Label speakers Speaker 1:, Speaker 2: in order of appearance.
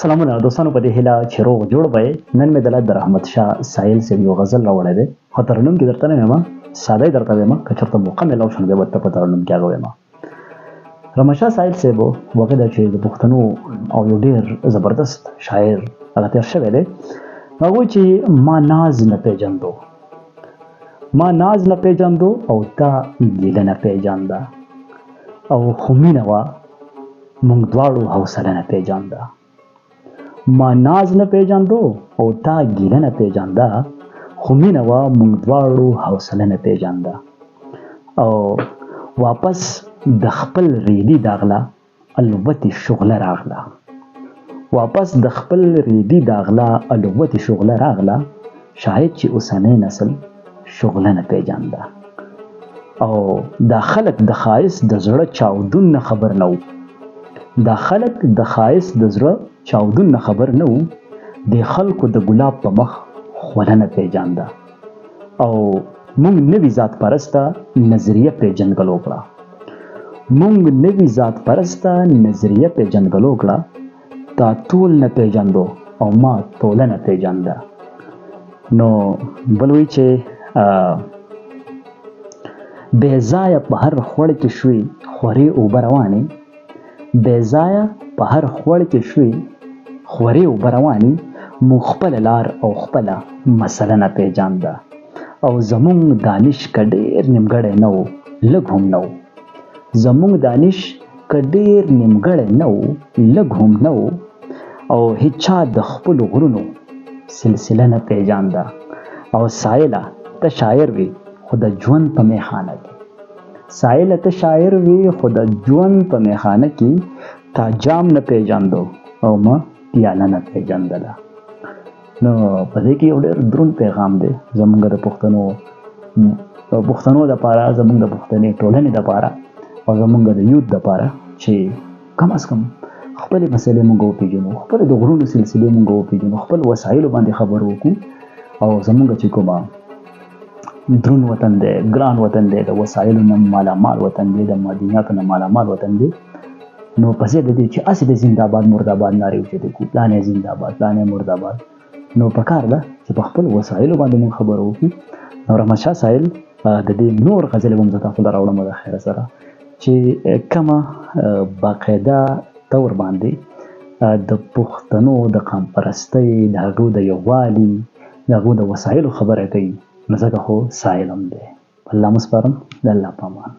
Speaker 1: سلامونه دوستانو په دې هیله چې روغ جوړ وئ. نن مې د احمد شاه سایل صاحب یو غزل راوړی دی، خو ترنم کې درته نه وایم، ساده یې درته وایم، که چېرته موقع میلاو شول بیا به درته په ترنم کې هغه وایم. احمد شاه سایل صاحب واقع دا چې د پښتنو او یو ډېر زبردست شاعر هغه تېر شوی دی. هغه وایي چې ما ناز نه پېژندو، ما ناز نه پېژندو او تا ګیله نه پېژانده، او خو مینه وه موږ دواړو حوصله نه پېژانده. ما ناز نه پېژندو او تا ګیله نه پېژانده، خو مینه وه موږ دواړو حوصله نه پېژانده. او واپس د خپل ریدي داغله الوتې شغله راغله، واپس د خپل ریدي داغله الوتې شغله راغله، شاید چې اوسنی نسل شغله نه پېژانده. او دا خلک د ښایست د زړه چاودون نه خبر نه وو، دا خلک د ښایست د زړه چاودون نه خبر نه وو، د خلکو د ګلاب په مخ خوله نه پېژانده. او موږ نوي ذات پرسته نظریه پېژنګلو کړه، موږ نوي ذات پرسته نظریه پېژنګلو کړه، تا ټول نه پېژندو او ما توله نه پېژانده. نو بل وایي چې بې ځایه په هر خوړ کې شوې خورې اوبه روانې، بې ځایه په هر خوړ کې شوې خورې اوبه روانې، موږ خپله لار او خپله مسله نه پېژانده. او زموږ دانش که ډېر نیمګړی نه و لږ هم نه و، زموږ دانش که ډېر نیمګړی نه و لږ هم نه و، او هیچا د خپلو غرونو سلسله نه پېژانده. او سایله ته شاعر وي خو د ژوند په میخانه کې، سایله ته شاعر وي خو د ژوند په میخانه کې، تا جام نه پېژاندو او ما پیاله نه پېژندله. نو په دې کې یو ډېر دروند پیغام دی زموږ د پښتنو دپاره، زموږ د پښتنې ټولنې دپاره او زموږ د یوت دپاره، چې کم از کم خپلې مسلې موږ وپېژنو، خپلې د غرونو سلسلې موږ وپېژنو، خپل وسایلو باندې خبر وکړو. او زموږ چې کومه درون وطن دی، ګران وطن دی، د وسایلو نه مالامال وطن دی، د معدنیاتو نه مالامال وطن دی، نو په ضد د دې چې هسې د زنده‌باد مرده‌باد نارې اوچتې کړو، پلانی زنده‌باد پلانی مرده‌باد، نو پکار ده چې په خپلو وسایلو باندې موږ خبره وکړو. نو احمد شاه سایل د دې نور غزلې به هم زه تاسو ته راوړم د خیره سره، چې کومه باقاعده طور باندې د پښتنو د قام پرستۍ، د هغو د یووالي، د هغو د وسایلو خبره کوي. نو ځکه خو سایل هم دی. الله مو سپارم، د الله په امان.